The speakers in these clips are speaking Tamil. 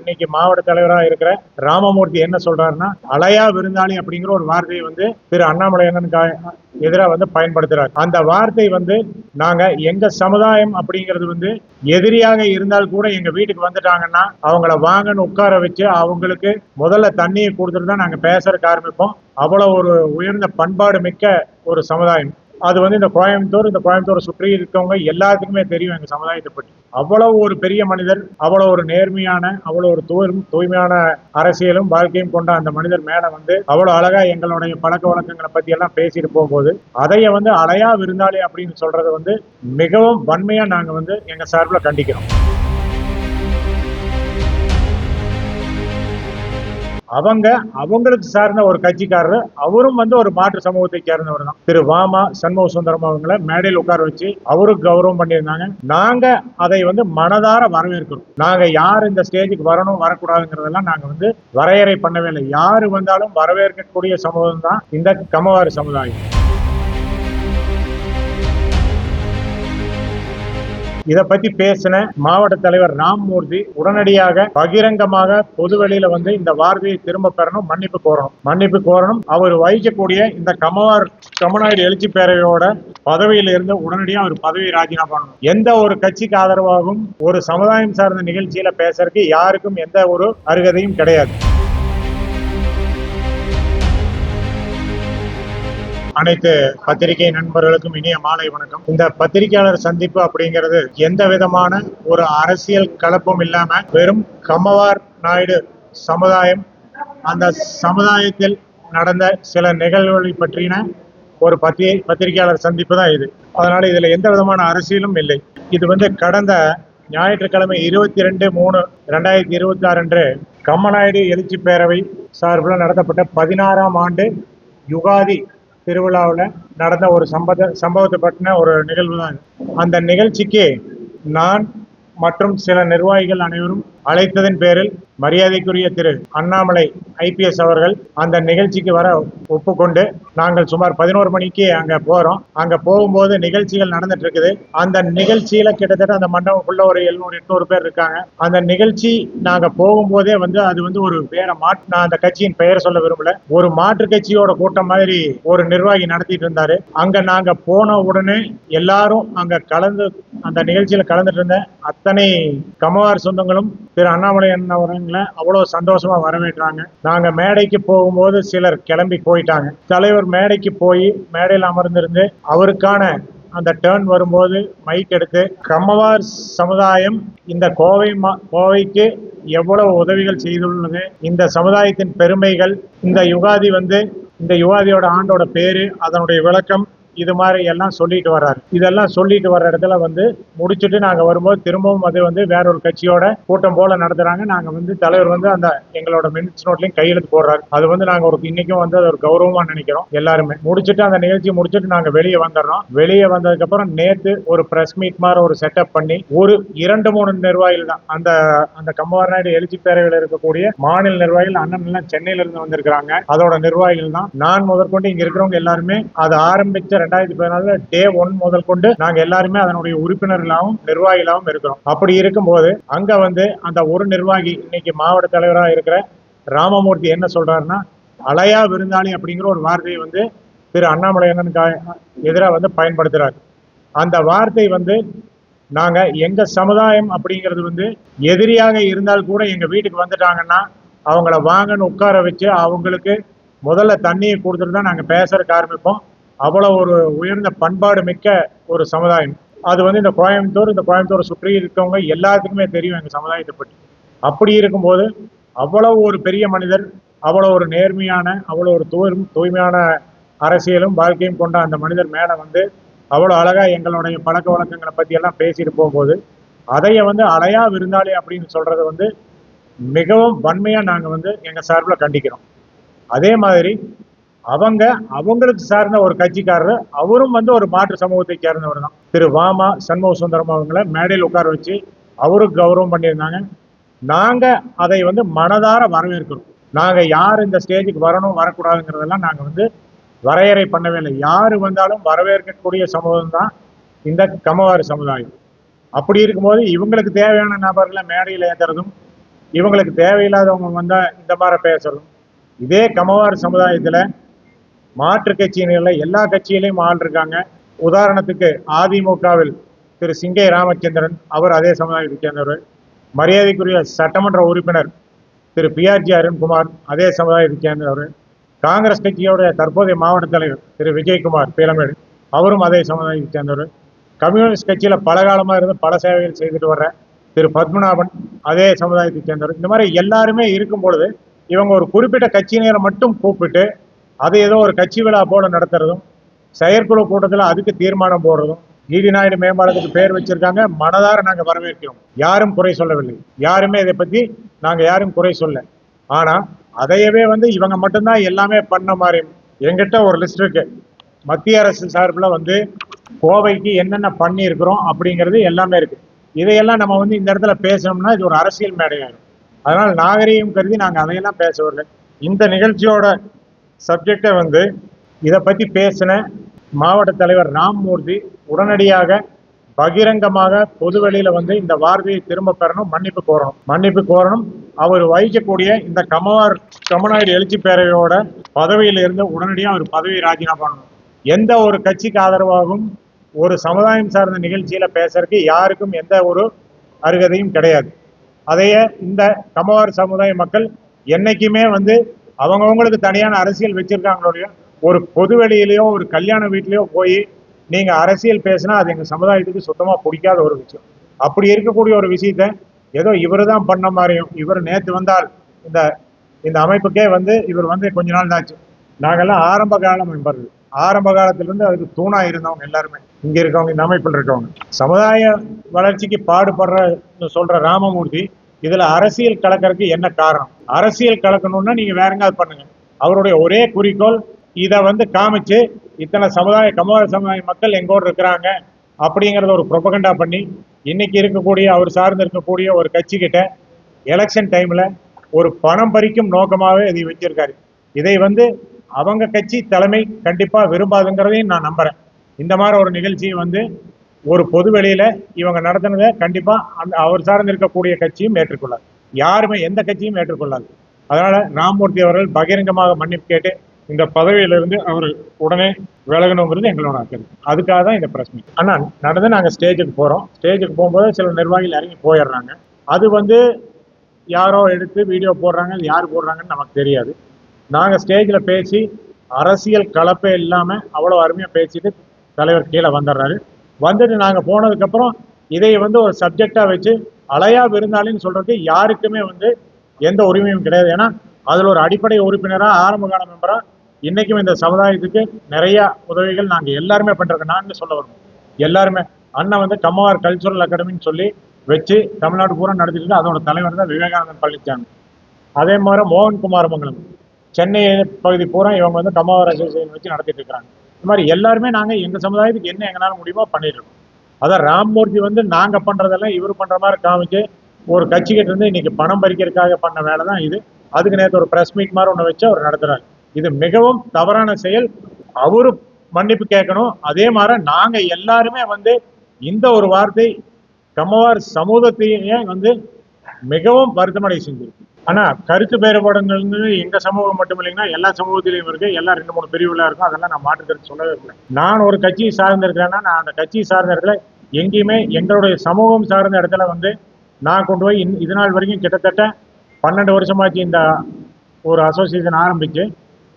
இன்னைக்கு மாவட்ட தலைவராக இருக்கிற ராமமூர்த்தி என்ன சொல்றாருன்னா, அலையா விருந்தாளி அப்படிங்கிற ஒரு வார்த்தையை திரு அண்ணாமலையனுக்கு எதிராக பயன்படுத்துறாரு. அந்த வார்த்தை நாங்க எங்க சமுதாயம் அப்படிங்கிறது எதிரியாக இருந்தால் கூட எங்க வீட்டுக்கு வந்துட்டாங்கன்னா அவங்கள வாங்கன்னு உட்கார வச்சு அவங்களுக்கு முதல்ல தண்ணியை கொடுத்துட்டு தான் நாங்க பேசுறதுக்கு ஆரம்பிப்போம். அவ்வளவு ஒரு உயர்ந்த பண்பாடு மிக்க ஒரு சமுதாயம். அது இந்த கோயம்புத்தூரை சுற்றி இருக்கவங்க எல்லாத்துக்குமே தெரியும் எங்க சமுதாயத்தை பற்றி. அவ்வளவு ஒரு பெரிய மனிதர், அவ்வளவு ஒரு நேர்மையான, அவ்வளவு ஒரு தூய்மையான அரசியலும் வாழ்க்கையும் கொண்ட அந்த மனிதர் மேல அவ்வளவு அழகா எங்களுடைய பழக்க வழக்கங்களை பத்தி எல்லாம் பேசிட்டு போகும்போது அதைய அலையா விருந்தாளி அப்படின்னு சொல்றது மிகவும் வன்மையா நாங்க எங்க சார்பில் கண்டிக்கிறோம். அவங்களுக்கு சார்ந்த ஒரு கட்சிக்காரர், அவரும் ஒரு மாற்று சமூகத்தை சேர்ந்தவர் தான். திரு வாமா சண்முக சுந்தரம் அவங்களை மேடையில் உட்கார வச்சு அவருக்கு கௌரவம் பண்ணியிருந்தாங்க. நாங்க அதை மனதார வரவேற்கிறோம். நாங்க யார் இந்த ஸ்டேஜுக்கு வரணும் வரக்கூடாதுங்கிறதெல்லாம் நாங்க வரையறை பண்ணவே இல்லை. யாரு வந்தாலும் வரவேற்கக்கூடிய சமூகம் தான் இந்த கம்மவாறு சமுதாயம். இதை பத்தி பேசின மாவட்ட தலைவர் ராமமூர்த்தி உடனடியாக பகிரங்கமாக பொதுவெளியில இந்த வார்த்தையை திரும்ப பெறணும், மன்னிப்பு கோரணும். அவர் வகிக்கக்கூடிய இந்த கமநாயுடு எழுச்சி பேரவையோட பதவியில இருந்து உடனடியாக அவர் பதவியை ராஜினாமா பண்ணணும். எந்த ஒரு கட்சிக்கு ஆதரவாகவும் ஒரு சமுதாயம் சார்ந்த நிகழ்ச்சியில பேசுறதுக்கு யாருக்கும் எந்த ஒரு அருகதையும் கிடையாது. அனைத்து பத்திரிகை நண்பர்களுக்கும் இனிய மாலை வணக்கம். இந்த பத்திரிகையாளர் சந்திப்பு அப்படிங்கிறது எந்த விதமான ஒரு அரசியல் கலப்பும் இல்லாம வெறும் கம்மவார் நாயுடு சமுதாயம், அந்த சமுதாயத்தில் நடந்த சில நிகழ்வுகளை பற்றின ஒரு பத்திரிகையாளர் சந்திப்பு தான் இது. அதனால இதுல எந்த விதமான அரசியலும் இல்லை. இது கடந்த ஞாயிற்றுக்கிழமை 22/3/2026 அன்று கம்மநாயுடு எழுச்சி பேரவை சார்பில் நடத்தப்பட்ட 16ஆம் ஆண்டு யுகாதி திருவிழாவில் நடந்த ஒரு சம்பவத்தை பற்றின ஒரு நிகழ்வு தான். அந்த நிகழ்ச்சிக்கு நான் மற்றும் சில நிர்வாகிகள் அனைவரும் அழைத்ததன் பேரில் மரியாதைக்குரிய திரு அண்ணாமலை IPS அவர்கள் அந்த நிகழ்ச்சிக்கு வர ஒப்புக்கொண்டு நாங்கள் சுமார் 11 மணிக்கு அங்க போறோம். அங்க போகும்போது நிகழ்ச்சிகள் நடந்துட்டு இருக்குது. அந்த நிகழ்ச்சியில கிட்டத்தட்ட அந்த மண்டபத்துக்குள்ள ஒரு 700-800 பேர் இருக்காங்க. அந்த நிகழ்ச்சி நாங்க போகும்போதே அது ஒரு வேற நான் அந்த கட்சியின் பெயர் சொல்ல விரும்பல, ஒரு மாற்று கட்சியோட கூட்டம் மாதிரி ஒரு நிர்வாகி நடத்திட்டு இருந்தாரு. அங்க நாங்க போன உடனே எல்லாரும் அங்க அந்த நிகழ்ச்சியில கலந்துட்டு இருந்த அத்தனை கம்மவார் சொந்தங்களும் திரு அண்ணாமலை அவர்களை அவ்வளவு சந்தோஷமா வரவேற்றாங்க. நாங்க மேடைக்கு போகும்போது சிலர் கிளம்பி போயிட்டாங்க. தலைவர் மேடைக்கு போய் மேடையில் அமர்ந்திருந்து அவருக்கான அந்த டேர்ன் வரும்போது மைக் எடுத்து கம்மவார் சமுதாயம் இந்த கோவைக்கு எவ்வளவு உதவிகள் செய்துள்ளது, இந்த சமுதாயத்தின் பெருமைகள், இந்த யுகாதி இந்த யுகாதியோட ஆண்டோட பேரு, அதனுடைய விளக்கம், இது மாதிரி எல்லாம் சொல்லிட்டு வர்றாரு. இதெல்லாம் சொல்லிட்டு வர்ற இடத்துல முடிச்சுட்டு நாங்க வரும்போது திரும்பவும் அது வேற ஒரு கட்சியோட கூட்டம் போல நடத்துறாங்க. நாங்க தலைவர் அந்த எங்களோட மினிட்ஸ் நோட்லயும் கையெழுத்து போடுறாரு. அது நாங்க இன்னைக்கும் அது ஒரு கௌரவமா நினைக்கிறோம். எல்லாருமே முடிச்சுட்டு அந்த நிகழ்ச்சி முடிச்சுட்டு நாங்க வெளியே வந்துடுறோம். வெளியே வந்ததுக்கு அப்புறம் நேத்து ஒரு பிரஸ் மீட் மாதிரி ஒரு செட்டப் பண்ணி ஒரு 2-3 நிர்வாகிகள் தான் அந்த கம்மவார் நாயுடு எழுச்சி பேரவையில் இருக்கக்கூடிய மாநில நிர்வாகிகள், அண்ணன் எல்லாம் சென்னையில இருந்து வந்திருக்கிறாங்க. அதோட நிர்வாகிகள் தான். நான் முதற்கொண்டு இங்க இருக்கிறவங்க எல்லாருமே அதை ஆரம்பிச்ச 2014 டே 1 முதல் கொண்டு நாங்க எல்லாருமே அதனுடைய உறுப்பினர்களாகவும் நிர்வாகிகளாகவும் இருக்கிறோம். அப்படி இருக்கும்போது அங்க அந்த ஒரு நிர்வாகி இன்னைக்கு மாவட்ட தலைவராக இருக்கிற ராமமூர்த்தி என்ன சொல்றாருன்னா, அலையா விருந்தாளி அப்படிங்கிற ஒரு வார்த்தையை திரு அண்ணாமலையனுக்கு எதிராக பயன்படுத்துறாரு. அந்த வார்த்தை நாங்க எங்க சமுதாயம் அப்படிங்கிறது எதிரியாக இருந்தால் கூட எங்க வீட்டுக்கு வந்துட்டாங்கன்னா அவங்கள வாங்கன்னு உட்கார வச்சு அவங்களுக்கு முதல்ல தண்ணியை கொடுத்துட்டு தான் நாங்க பேசுறதுக்கு ஆரம்பிப்போம். அவ்வளவு ஒரு உயர்ந்த பண்பாடு மிக்க ஒரு சமுதாயம். அது இந்த கோயம்புத்தூரை சுற்றி இருக்கவங்க எல்லாத்துக்குமே தெரியும் எங்க சமுதாயத்தை பற்றி. அப்படி இருக்கும்போது அவ்வளவு ஒரு பெரிய மனிதர், அவ்வளவு ஒரு நேர்மையான, அவ்வளவு ஒரு தூய்மையான அரசியலும் வாழ்க்கையும் கொண்ட அந்த மனிதர் மேல அவ்வளவு அழகா எங்களுடைய பழக்க வழக்கங்களை பத்தி எல்லாம் பேசிட்டு போகும்போது அதைய அலையா விருந்தாளி அப்படின்னு சொல்றது மிகவும் வன்மையா நாங்க எங்க சார்பில் கண்டிக்கிறோம். அதே மாதிரி அவங்களுக்கு சார்ந்த ஒரு கட்சிக்காரர், அவரும் ஒரு மாற்று சமூகத்தை சேர்ந்தவர் தான். திரு வாமா சண்முக சுந்தரம் அவங்களை மேடையில் உட்கார வச்சு அவருக்கு கௌரவம் பண்ணியிருந்தாங்க. நாங்க அதை மனதார வரவேற்கிறோம். நாங்க யார் இந்த ஸ்டேஜுக்கு வரணும் வரக்கூடாதுங்கிறதெல்லாம் நாங்க வரையறை பண்ணவே இல்லை. யாரு வந்தாலும் வரவேற்கக்கூடிய சமூகம் தான் இந்த கம்மவாறு சமுதாயம். அப்படி இருக்கும்போது இவங்களுக்கு தேவையான நபர்களை மேடையில் ஏற்றுறதும் இவங்களுக்கு தேவையில்லாதவங்க வந்தா இந்த மாதிரி பேசுறதும். இதே கமவார் சமுதாயத்துல மாற்று கட்சியினர்ல எல்லா கட்சியிலையும் ஆள் இருக்காங்க. உதாரணத்துக்கு அதிமுகவில் திரு சிங்கை ராமச்சந்திரன், அவர் அதே சமுதாயத்தை சேர்ந்தவர். மரியாதைக்குரிய சட்டமன்ற உறுப்பினர் திரு PRG அருண்குமார், அதே சமுதாயத்தை சேர்ந்தவர். காங்கிரஸ் கட்சியோட தற்போதைய மாவட்ட தலைவர் திரு விஜயகுமார் பீலமேடு, அவரும் அதே சமுதாயத்தை சேர்ந்தவர். கம்யூனிஸ்ட் கட்சியில பல காலமா இருந்து பல சேவைகள் செய்துட்டு வர்ற திரு பத்மநாபன், அதே சமுதாயத்தை சேர்ந்தவர். இந்த மாதிரி எல்லாருமே இருக்கும் பொழுது இவங்க ஒரு குறிப்பிட்ட கட்சியினரை மட்டும் கூப்பிட்டு அதை ஏதோ ஒரு கட்சி விழா போல நடத்துறதும், செயற்குழு கூட்டத்தில் அதுக்கு தீர்மானம் போடுறதும். GD நாயுடு மேம்பாலத்துக்கு பேர் வச்சிருக்காங்க, மனதார நாங்க வரவேற்கிறோம், யாரும் குறை சொல்லவில்லை. யாருமே இதை பத்தி நாங்க யாரும் குறை சொல்ல. ஆனா அதையவே இவங்க மட்டும்தான் எல்லாமே பண்ண மாதிரி. எங்கிட்ட ஒரு லிஸ்ட் இருக்கு, மத்திய அரசு சார்பில் கோவைக்கு என்னென்ன பண்ணி இருக்கிறோம் அப்படிங்கிறது எல்லாமே இருக்கு. இதையெல்லாம் நம்ம இந்த இடத்துல பேசணும்னா இது ஒரு அரசியல் மேடையாகும். அதனால் நாகரீகம் கருதி நாங்கள் அதையெல்லாம் பேச வரல. இந்த நிகழ்ச்சியோட சப்ஜெக்டை இதை பற்றி பேசின மாவட்ட தலைவர் ராம்மூர்த்தி உடனடியாக பகிரங்கமாக பொதுவெளியில இந்த வார்த்தையை திரும்ப பெறணும், மன்னிப்பு கோரணும். அவர் வகிக்கக்கூடிய இந்த கமநாயுடு எழுச்சி பேரவையோட பதவியில இருந்து உடனடியாக அவர் பதவியை ராஜினாமா பண்ணணும். எந்த ஒரு கட்சிக்கு ஆதரவாகவும் ஒரு சமுதாயம் சார்ந்த நிகழ்ச்சியில பேசுறதுக்கு யாருக்கும் எந்த ஒரு அருகதையும் கிடையாது. அதைய இந்த கமவார் சமுதாய மக்கள் என்னைக்குமே அவங்கவுங்களுக்கு தனியான அரசியல் வச்சிருக்காங்களோ, ஒரு பொதுவெளியிலையோ ஒரு கல்யாண வீட்லயோ போய் நீங்க அரசியல் பேசினா அது எங்க சமுதாயத்துக்கு சுத்தமா பிடிக்காத ஒரு விஷயம். அப்படி இருக்கக்கூடிய ஒரு விஷயத்த ஏதோ இவரு தான் பண்ண மாதிரியும், இவர் நேற்று வந்தால் இந்த அமைப்புக்கே இவர் கொஞ்ச நாள் ஆச்சு. நாங்கெல்லாம் ஆரம்ப கால மெம்பர்கள், ஆரம்ப காலத்திலிருந்து அதுக்கு தூணா இருந்தவங்க எல்லாருமே இங்க இருக்கவங்க, இந்த அமைப்பில் இருக்கவங்க. சமுதாய வளர்ச்சிக்கு பாடுபடுற சொல்ற ராமமூர்த்தி இதுல அரசியல் கலக்கறதுக்கு என்ன காரணம்? அரசியல் கலக்கணும்னா நீங்க வேற எங்காவது பண்ணுங்க. அவருடைய ஒரே குறிக்கோள் இதை காமிச்சு இத்தனை கமவார் சமுதாய மக்கள் எங்கோடு இருக்கிறாங்க அப்படிங்கறத ஒரு ப்ரொபகண்டா பண்ணி இன்னைக்கு இருக்கக்கூடிய அவர் சார்ந்து இருக்கக்கூடிய ஒரு கட்சி கிட்ட எலெக்ஷன் டைம்ல ஒரு பணம் பறிக்கும் நோக்கமாகவே இதை வச்சிருக்காரு. இதை அவங்க கட்சி தலைமை கண்டிப்பா விரும்பாதுங்கிறதையும் நான் நம்புறேன். இந்த மாதிரி ஒரு நிகழ்ச்சியை ஒரு பொது வெளியில இவங்க நடத்தினதை கண்டிப்பா அவர் சார்ந்து இருக்கக்கூடிய கட்சியும் ஏற்றுக்கொள்ளாது, யாருமே எந்த கட்சியும் ஏற்றுக்கொள்ளாது. அதனால ராம்மூர்த்தி அவர்கள் பகிரங்கமாக மன்னிப்பு கேட்டு இந்த பதவியிலிருந்து அவர் உடனே விலகணுங்கிறது எங்களோட கருத்து. அதுக்காக தான் இந்த பிரஸ் மீட். ஆனா நடந்து நாங்க ஸ்டேஜுக்கு போறோம். ஸ்டேஜுக்கு போகும்போது சில நிர்வாகிகள் இறங்கி போயிடுறாங்க. அது யாரோ எடுத்து வீடியோ போடுறாங்க, அது யார் போடுறாங்கன்னு நமக்கு தெரியாது. நாங்க ஸ்டேஜ்ல பேசி அரசியல் கலப்பே இல்லாம அவ்வளவு அருமையா பேசிட்டு தலைவர் கீழே வந்துடுறாரு. வந்துட்டு நாங்க போனதுக்கு அப்புறம் இதை ஒரு சப்ஜெக்டா வச்சு அலையா விருந்தாளின்னு சொல்றதுக்கு யாருக்குமே எந்த உரிமையும் கிடையாது. ஏன்னா அதுல ஒரு அடிப்படை உறுப்பினரா ஆரம்ப கால மெம்பரா இன்னைக்கும் இந்த சமுதாயத்துக்கு நிறைய உதவிகள் நாங்க எல்லாருமே பண்றோம். நான் சொல்ல வரோம் எல்லாருமே அண்ணன் கமவார் கல்ச்சுரல் அகாடமின்னு சொல்லி வச்சு தமிழ்நாடு பூரா நடத்திட்டு அதோட தலைவர் தான் விவேகானந்தன் பழனிசாமி. அதே மாதிரி மோகன்குமார் மங்கலம் சென்னை பகுதி பூரா இவங்க கமவார் அசோசியேஷன் வச்சு நடத்திட்டு இருக்கிறாங்க. இந்த மாதிரி எல்லாருமே நாங்க எங்க சமுதாயத்துக்கு என்ன எங்களால முடியுமோ பண்ணிட்டு இருக்கோம். அதான் ராம்மூர்த்தி நாங்க பண்றதெல்லாம் இவர் பண்ற மாதிரி காமிச்சு ஒரு கட்சி கிட்ட இருந்து இன்னைக்கு பணம் பறிக்கிறதுக்காக பண்ண வேலை தான் இது. அதுக்கு நேற்று ஒரு பிரஸ் மீட் மாதிரி ஒன்று வச்சு அவர் நடத்துறாரு. இது மிகவும் தவறான செயல். அவரு மன்னிப்பு கேட்கணும். அதே மாதிரி நாங்க எல்லாருமே இந்த ஒரு வார்த்தை கமவார் சமூகத்தையே மிகவும் வருத்தமடை செஞ்சிருக்கு. ஆனா கருத்து வேறுபாடுகள் எங்க சமூகம் மட்டும் இல்லைங்கன்னா எல்லா சமூகத்திலையும் இருக்கு. எல்லாம் 2-3 பிரிவுகளா இருக்கும். அதெல்லாம் நான் மாற்று கருத்து சொல்லவே இல்லை. நான் ஒரு கட்சியை சார்ந்து இருக்கிறேன்னா நான் அந்த கட்சியை சார்ந்த இடத்துல எங்கேயுமே எங்களுடைய சமூகம் சார்ந்த இடத்துல நான் கொண்டு போய் இது நாள் வரைக்கும் கிட்டத்தட்ட 12 வருஷமாச்சு இந்த ஒரு அசோசியேஷன் ஆரம்பிச்சு.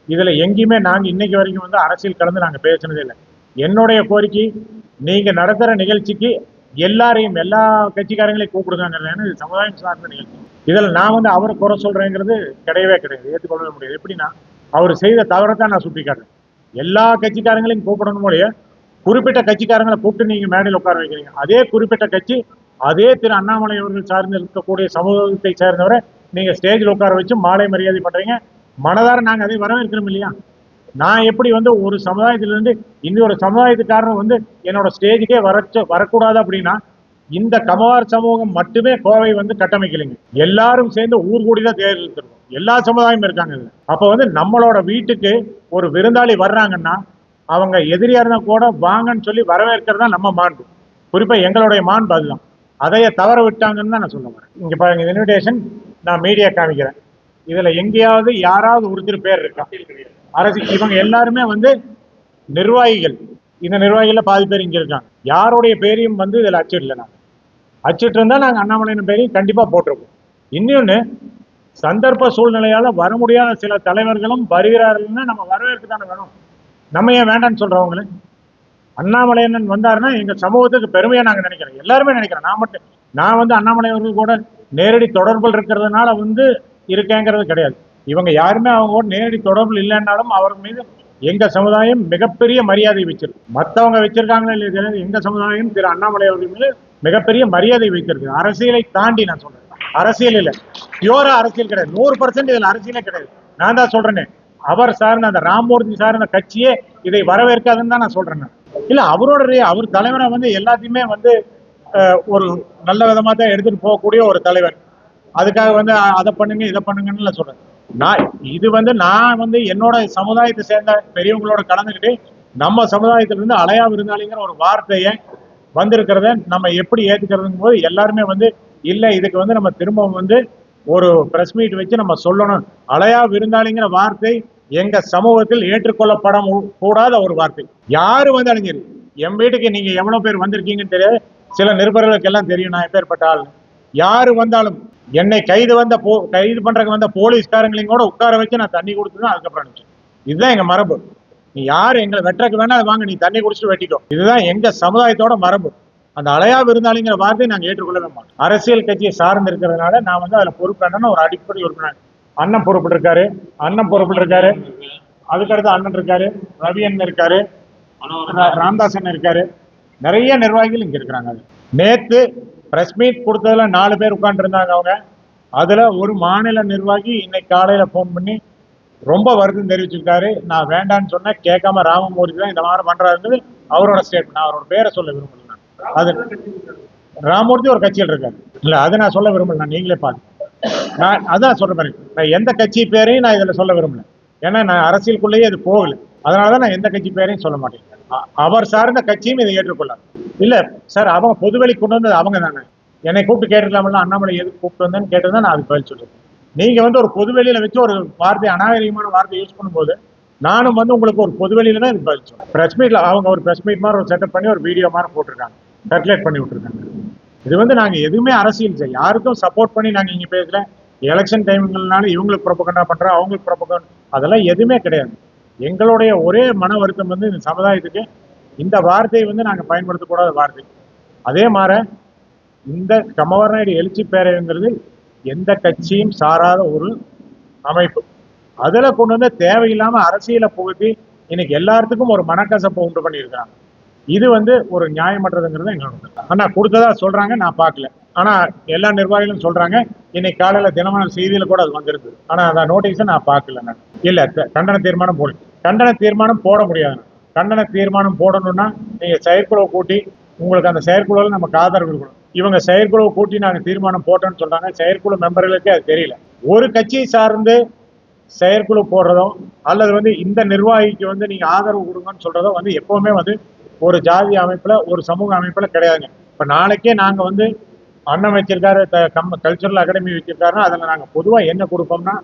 இதுல எங்கேயுமே நாங்க இன்னைக்கு வரைக்கும் அரசியல் கலந்து நாங்க பேசினதே இல்லை. என்னுடைய கோரிக்கை நீங்க நடத்துற நிகழ்ச்சிக்கு எல்லாரையும் எல்லா கட்சிக்காரங்களையும் கூப்பிடுங்க. ஏன்னா இது சமுதாயம் சார்ந்த நிகழ்ச்சி. இதுல நான் அவரை குறை சொல்றேங்கிறது கிடையவே கிடையாது, ஏற்றுக்கொள்ளவே முடியாது. எப்படின்னா அவர் செய்த தவறத்தான் நான் சுட்டி காட்டுறேன். எல்லா கட்சிக்காரங்களையும் கூப்பிடணும் போலயே குறிப்பிட்ட கட்சிக்காரங்களை கூப்பிட்டு நீங்க மேடையில் உட்கார வைக்கிறீங்க. அதே குறிப்பிட்ட கட்சி அதே திரு அண்ணாமலை அவர்கள் சார்ந்து இருக்கக்கூடிய சமூகத்தை சேர்ந்தவரை நீங்க ஸ்டேஜில் உட்கார வச்சு மாலை மரியாதை பண்றீங்க. மனதார நாங்க அதை வரவேற்கிறோம் இல்லையா? நான் எப்படி ஒரு சமுதாயத்திலிருந்து இன்னொரு சமுதாயத்துக்காரர் என்னோட ஸ்டேஜுக்கே வரக்கூடாது அப்படின்னா இந்த கமவார் சமூகம் மட்டுமே கோவை கட்டமைக்கலைங்க. எல்லாரும் சேர்ந்து ஊர் கூடிதான் தேர்ந்தெடுத்திருக்கோம். எல்லா சமுதாயமும் இருக்காங்க. அப்ப நம்மளோட வீட்டுக்கு ஒரு விருந்தாளி வர்றாங்கன்னா அவங்க எதிரியா இருந்தா கூட வாங்கன்னு சொல்லி வரவேற்கிறது தான் நம்ம மாண்பு. குறிப்பா எங்களுடைய மாண்பு அதுதான். அதைய தவற விட்டாங்கன்னு தான் நான் சொல்ல வரேன். இங்க பாருங்க, இன்விடேஷன் நான் மீடியா காமிக்கிறேன். இதுல எங்கேயாவது யாராவது ஒருத்தர் பேர் இருக்கா? அரசு இவங்க எல்லாருமே வந்து நிர்வாகிகள். இந்த நிர்வாகிகள் பாதி பேர் இங்க இருக்காங்க. யாருடைய பேரையும் வந்து இதுல அச்சிடல. நாங்க அச்சிட்டு இருந்தா நாங்க அண்ணாமலையின் பேரையும் கண்டிப்பா போட்டிருக்கோம். இன்னொன்னு, சந்தர்ப்ப சூழ்நிலையால வர முடியாத சில தலைவர்களும் வருகிறார்கள்னா நம்ம வரவேற்க தானே வேணும். நம்ம ஏன் வேண்டாம்னு சொல்றவங்களே? அண்ணாமலையன் வந்தாருன்னா எங்க சமூகத்துக்கு பெருமையா நாங்க நினைக்கிறோம். எல்லாருமே நினைக்கிறோம். நான் வந்து அண்ணாமலை அவர்கள் கூட நேரடி தொடர்பில் இருக்கிறதுனால வந்து இருக்கேங்கிறது கிடையாது. இவங்க யாருமே அவங்க கூட நேரடி தொடர்பில் இல்லைன்னாலும் அவர் மீது எங்க சமுதாயம் மிகப்பெரிய மரியாதை வச்சிருக்கு. மற்றவங்க வச்சிருக்காங்களே இல்லையா, எங்க சமுதாயம் திரு அண்ணாமலை அவர்கள் மீது மிகப்பெரிய மரியாதை வைத்திருக்கு. அரசியலை தாண்டி நான் சொல்றேன். அரசியல் இல்லை, பியூரா அரசியல் கிடையாது. 100% இதுல அரசியலே கிடையாது. நான் தான் சொல்றேனே, அவர் சார்ந்த அந்த ராமமூர்த்தி சார்ந்த கட்சியே இதை வரவேற்காதுன்னு தான் நான் சொல்றேன். இல்ல, அவர் தலைவரை வந்து எல்லாத்தையுமே வந்து ஒரு நல்ல விதமா தான் எடுத்துட்டு போகக்கூடிய ஒரு தலைவர். அதுக்காக வந்து அதை பண்ணுங்க இதை பண்ணுங்கன்னு சொல்றேன். நான் வந்து என்னோட சமுதாயத்தை சேர்ந்த பெரியவங்களோட கலந்துக்கிட்டு நம்ம சமுதாயத்திலிருந்து அலையா விருந்தாளிங்கிற ஒரு வார்த்தையை வந்திருக்கிறத நம்ம எப்படி ஏத்துக்கிறதுங்கும் போது எல்லாருமே வந்து இல்ல, இதுக்கு வந்து நம்ம திரும்ப வந்து ஒரு பிரஸ் மீட் வச்சு நம்ம சொல்லணும். அலையா விருந்தாளிங்கிற வார்த்தை எங்க சமூகத்தில் ஏற்றுக்கொள்ளப்பட கூடாத ஒரு வார்த்தை. யாரு வந்தாலும் சரி, என் வீட்டுக்கு நீங்க எவ்வளவு பேர் வந்திருக்கீங்கன்னு தெரியாது. சில நிருபர்களுக்கு எல்லாம் தெரியும் நான் எப்பேற்பட்ட ஆள். யாரு வந்தாலும் என்னை கைது பண்றதுக்கு வந்த போலீஸ்காரங்களையும் கூட உட்கார வச்சு நான் தண்ணி கொடுத்துதான் அதுக்கப்புறம் அனுப்பிச்சேன். இதுதான் எங்க மரபு. நீ யாரு எங்களை வெட்டுறதுக்கு வேணா வாங்க, நீ தண்ணி குடிச்சிட்டு வெட்டிக்கோ. இதுதான் எங்க சமுதாயத்தோட மரபு. அந்த அலையா விருந்தாளிங்கிற வார்த்தையை நாங்க ஏற்றுக்கொள்ளவே மாட்டோம். அரசியல் கட்சியை சார்ந்து இருக்கிறதுனால நான் வந்து அதுல பொறுப்பேன்னா ஒரு அடிப்படை உறுப்பினர் அண்ணன் பொறுப்பு இருக்காரு. அதுக்கடுத்து அண்ணன் இருக்காரு, ரவி அண்ணன் இருக்காரு, ராமதாஸ் அண்ணன் இருக்காரு. நிறைய நிர்வாகிகள் இங்க இருக்கிறாங்க. நேத்து பிரஸ் மீட் கொடுத்ததுல 4 பேர் உட்கார்ந்து இருந்தாங்க. அவங்க அதுல ஒரு மாநில நிர்வாகி இன்னைக்கு காலையில போன் பண்ணி ரொம்ப வருத்தம் தெரிவிச்சிருக்காரு. நான் வேண்டான்னு சொன்ன கேட்காம ராமமூர்த்தி தான் இந்த மாதிரி பண்றாருங்கிறது அவரோட ஸ்டேட்மெண்ட். நான் அவரோட பேரை சொல்ல விரும்பல. அது ராமமூர்த்தி ஒரு கட்சியில் இருக்காரு இல்ல, அது நான் சொல்ல விரும்பல. நீங்களே பாருங்க. நான் அதான் சொல்ற மாதிரி நான் எந்த கட்சி பேரையும் நான் இதுல சொல்ல விரும்பல. ஏன்னா நான் அரசியலுக்குள்ளேயே அது போகல. அதனாலதான் நான் எந்த கட்சி பேரையும் சொல்ல மாட்டேன். அவர் சார்ந்த கட்சியும் இதை ஏற்றுக்கொள்ளாது. இல்ல சார், அவங்க பொதுவெளி கொண்டு வந்தது அவங்க தானே. என்னை கூப்பிட்டு கேட்டுக்கலாம்ல, அண்ணாமலை எதுக்கு கூப்பிட்டு வந்தேன்னு கேட்டதான் நான் அதுக்கு பதில் சொல்லுவேன். நீங்க வந்து ஒரு பொதுவெளியில வச்சு ஒரு வார்த்தை, அநாகரிகமான வார்த்தை யூஸ் பண்ணும்போது நானும் வந்து உங்களுக்கு ஒரு பொதுவெளியில தான் இது பதில் சொல்லுவேன். பிரஸ் மீட்ல அவங்க ஒரு பிரஸ் மீட் மாதிரி ஒரு செட்டப் பண்ணி ஒரு வீடியோ மாதிரி போட்டிருக்காங்க, சர்க்குலேட் பண்ணி விட்டுருக்காங்க. இது வந்து நாங்க எதுவுமே அரசியல் செய்ய யாருக்கும் சப்போர்ட் பண்ணி நாங்க இங்க பேசல. எலெக்ஷன் டைம்னால இவங்களுக்கு ப்ரொபகண்டா பண்றோம், அவங்களுக்கு ப்ரொபகண்டா, அதெல்லாம் எதுவுமே கிடையாது. எங்களுடைய ஒரே மன வருத்தம் வந்து இந்த சமுதாயத்துக்கு இந்த வார்த்தையை வந்து நாங்க பயன்படுத்தக்கூடாத வார்த்தை. அதே மாதிரி இந்த கமவரநாயுடு எழுச்சி பேரவைங்கிறது எந்த கட்சியும் சாராத ஒரு அமைப்பு. அதுல கொண்டு வந்து தேவையில்லாம அரசியலை புகுத்தி இன்னைக்கு எல்லாத்துக்கும் ஒரு மனக்கசப்பை உண்டு பண்ணியிருக்காங்க. இது வந்து ஒரு நியாயமற்றதுங்கிறது எங்களோட. ஆனா கொடுத்ததா சொல்றாங்க, நான் பார்க்கல. ஆனா எல்லா நிர்வாகிகளும் சொல்றாங்க. இன்னைக்கு காலையில தினமலர் செய்தியில கூட அது வந்திருக்கு. ஆனா அந்த நோட்டீஸை நான் பார்க்கல. நான் இல்ல கண்டன தீர்மானம் போட கண்டன தீர்மானம் போட முடியாது. கண்டன தீர்மானம் போடணும்னா நீங்க செயற்குழுவை கூட்டி உங்களுக்கு அந்த செயற்குழுவில் நமக்கு ஆதரவு இருக்கணும். இவங்க செயற்குழுவை கூட்டி நாங்க தீர்மானம் போட்டோம்னு சொல்றாங்க. செயற்குழு மெம்பர்களுக்கே அது தெரியல. ஒரு கட்சியை சார்ந்து செயற்குழு போடுறதோ அல்லது வந்து இந்த நிர்வாகிக்கு வந்து நீங்க ஆதரவு கொடுங்கன்னு சொல்றதோ வந்து எப்பவுமே வந்து ஒரு ஜாதி அமைப்புல ஒரு சமூக அமைப்புல கிடையாதுங்க. இப்ப நாளைக்கே நாங்க வந்து அண்ணன் வச்சிருக்காரு, கல்ச்சுரல் அகாடமி வச்சிருக்காருன்னா அதுல நாங்க பொதுவா என்ன கொடுப்போம்னா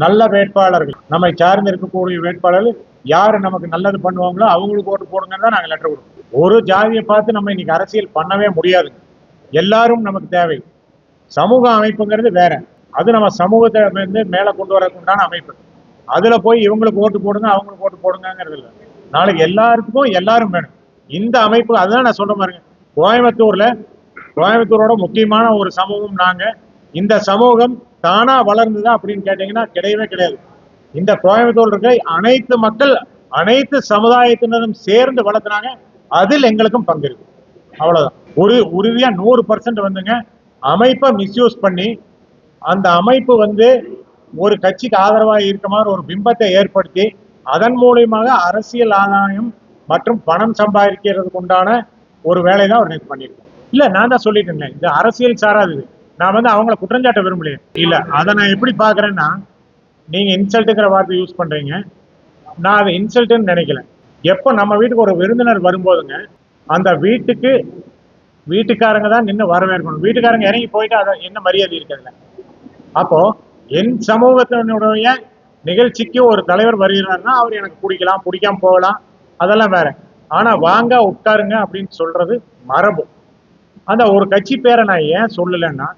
நல்ல வேட்பாளர்கள், நம்மை சார்ந்து இருக்கக்கூடிய வேட்பாளர்கள் யாரு நமக்கு நல்லது பண்ணுவாங்களோ அவங்களுக்கு ஓட்டு போடுங்கன்னு தான் நாங்க லெட்டர் கொடுப்போம். ஒரு ஜாதியை பார்த்து நம்ம இன்னைக்கு அரசியல் பண்ணவே முடியாது. எல்லாரும் நமக்கு தேவை. சமூக அமைப்புங்கிறது வேற. அது நம்ம சமூகத்தை வந்து மேல கொண்டு வரக்கு உண்டான அமைப்பு. அதுல போய் இவங்களுக்கு ஓட்டு போடுங்க அவங்களுக்கு ஓட்டு போடுங்கிறது இல்லை. நாளைக்கு எல்லாருக்கும் எல்லாரும் வேணும். இந்த அமைப்பு அதுதான் நான் சொல்ற பாருங்க. கோயம்புத்தூரோட முக்கியமான ஒரு சமூகம் நாங்க. இந்த சமூகம் தானா வளர்ந்துதா அப்படின்னு கேட்டீங்கன்னா கிடையவே கிடையாது. இந்த கோயம்புத்தூர் இருக்க அனைத்து மக்கள் அனைத்து சமுதாயத்தினரும் சேர்ந்து வளர்த்துனாங்க. அதில் எங்களுக்கும் பங்கு இருக்கு. அவ்வளவுதான். உறுதியா 100% வந்துங்க அமைப்பை மிஸ்யூஸ் பண்ணி அந்த அமைப்பு வந்து ஒரு கட்சிக்கு ஆதரவாக இருக்க மாதிரி ஒரு பிம்பத்தை ஏற்படுத்தி அதன் மூலியமாக அரசியல் ஆதாயம் மற்றும் பணம் சம்பாதிக்கிறதுக்கு உண்டான ஒரு வேலை தான் அவர் நேற்று பண்ணியிருக்கேன். இல்ல நான் தான் சொல்லிட்டு இருந்தேன், இது அரசியல் சாராது. நான் வந்து அவங்கள குற்றஞ்சாட்ட விரும்பலையே. இல்ல அதை நான் எப்படி பாக்குறேன்னா, நீங்க இன்சல்ட்டுங்கிற வார்த்தை யூஸ் பண்றீங்க. நான் அதை இன்சல்ட்டுன்னு நினைக்கல. எப்போ நம்ம வீட்டுக்கு ஒரு விருந்தினர் வரும்போதுங்க அந்த வீட்டுக்காரங்க தான் நின்று வரவேற்கணும். வீட்டுக்காரங்க இறங்கி போயிட்டு அதை என்ன மரியாதை இருக்கிறதுல அப்போ என் சமூகத்தினுடைய நிகழ்ச்சிக்கு ஒரு தலைவர் வருகிறாருன்னா அவர் எனக்கு பிடிக்கலாம், பிடிக்காம போகலாம், அதெல்லாம் வேற. ஆனா வாங்க உட்காருங்க அப்படின்னு சொல்றது மரபு. அந்த ஒரு கட்சி பேரை நான் ஏன் சொல்லலைன்னா,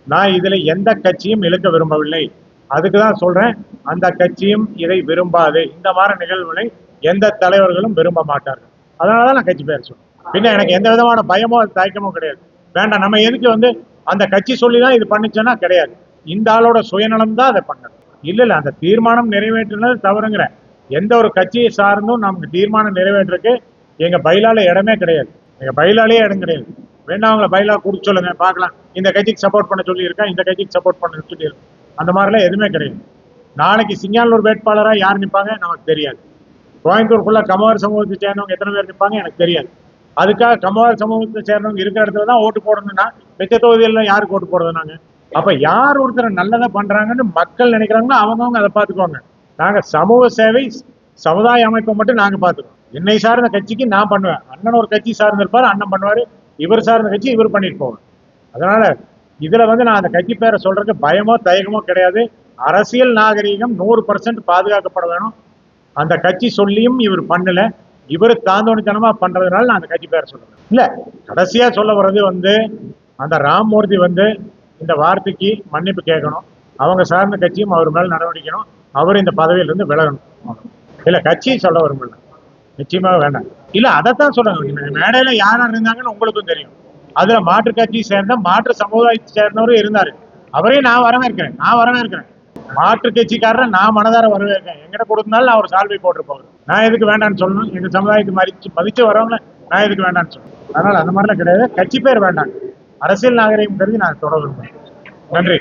நான் இதுல எந்த கட்சியும் இழுக்க விரும்பவில்லை. அதுக்குதான் சொல்றேன், அந்த கட்சியும் இதை விரும்பாது. இந்த மாதிரி நிகழ்வுகளை எந்த தலைவர்களும் விரும்ப மாட்டார்கள். அதனாலதான் நான் கட்சி பேர் சொல்றேன். பின்ன எனக்கு எந்த விதமான பயமோ தயக்கமோ கிடையாது. வேண்டாம், நம்ம எதுக்கு அந்த கட்சி சொல்லிதான் இது பண்ணுச்சுன்னா கிடையாது. இந்த ஆளோட சுயநலம் தான் அதை பண்ணது. இல்ல அந்த தீர்மானம் நிறைவேற்றினது தவறுங்கிற. எந்த ஒரு கட்சியை சார்ந்தும் நமக்கு தீர்மானம் நிறைவேற்றுக்கு எங்க பைலால இடமே கிடையாது. எங்க பைலாலே இடம் கிடையாது. வேண்டாம், அவங்களை பைலா கொடுத்து சொல்லுங்க பார்க்கலாம். இந்த கட்சிக்கு சப்போர்ட் பண்ண சொல்லியிருக்கா, இந்த கட்சிக்கு சப்போர்ட் பண்ண சொல்லியிருக்கேன், அந்த மாதிரிலாம் எதுவுமே கிடையாது. நாளைக்கு சிங்கானூர் வேட்பாளரா யார் நிற்பாங்க நமக்கு தெரியாது. கோயம்புத்தூருக்குள்ள கமவார் சமூகத்தை சேர்ந்தவங்க எத்தனை பேர் நிற்பாங்க எனக்கு தெரியாது. அதுக்காக கமவார் சமூகத்தை சேர்ந்தவங்க இருக்கிற இடத்துல தான் ஓட்டு போடணும்னா மிச்ச தொகுதியில் யாருக்கு ஓட்டு போடுறது நாங்க? அப்ப யார் ஒருத்தர் நல்லதை பண்றாங்கன்னு மக்கள் நினைக்கிறாங்களோ அவங்க அதை பார்த்துக்குவாங்க. நாங்க சமூக சேவை, சமுதாய அமைப்பை மட்டும் நாங்க பார்த்துக்கோம். என்னை சார்ந்த கட்சிக்கு நான் பண்ணுவேன், அண்ணன் ஒரு கட்சி சார்ந்து இருப்பாரு, அண்ணன் பண்ணுவாரு, இவர் சார்ந்த கட்சி இவர் பண்ணிட்டு போவார். அதனால இதுல நான் அந்த கட்சி பேரை சொல்றதுக்கு பயமோ தயக்கமோ கிடையாது. அரசியல் நாகரீகம் 100% பாதுகாக்கப்பட வேணும். அந்த கட்சி சொல்லியும் இவர் பண்ணல, இவரு தாந்தோணித்தனமா பண்றதுனால நான் அந்த கட்சி பேரை சொல்றேன். இல்ல, கடைசியா சொல்ல வர்றது அந்த ராம்மூர்த்தி இந்த வார்த்தைக்கு மன்னிப்பு கேட்கணும். அவங்க சார்ந்த கட்சியும் அவர் மேல நடவடிக்கணும். அவர் இந்த பதவியிலிருந்து விலகணும். இல்ல கட்சி சொல்ல வரும்ல, நிச்சயமாக வேண்டாம். இல்ல அதைத்தான் சொல்றாங்க. மேடையில யார் யார் இருந்தாங்கன்னு உங்களுக்கும் தெரியும். அதுல மாற்று கட்சியை சேர்ந்த மாற்று சமுதாயத்தை சேர்ந்தவரும் இருந்தாரு. அவரையும் நான் வரவேற்கிறேன். மாற்று கட்சிக்காரரை நான் மனதார வரவேற்கிறேன். எங்கிட்ட கொடுத்தாலும் நான் ஒரு சால்வை போட்டிருப்போம். நான் எதுக்கு வேண்டாம்னு சொல்லணும்? எங்க சமுதாயத்தை மதிச்சு வரவங்கள நான் எதுக்கு வேண்டாம்னு சொல்லணும்? அதனால அந்த மாதிரிலாம் கிடையாது. கட்சி பேர் வேண்டாம். அரசியல் நாகரிகம் கருதி நான் தொடர விரும்புகிறேன். நன்றி.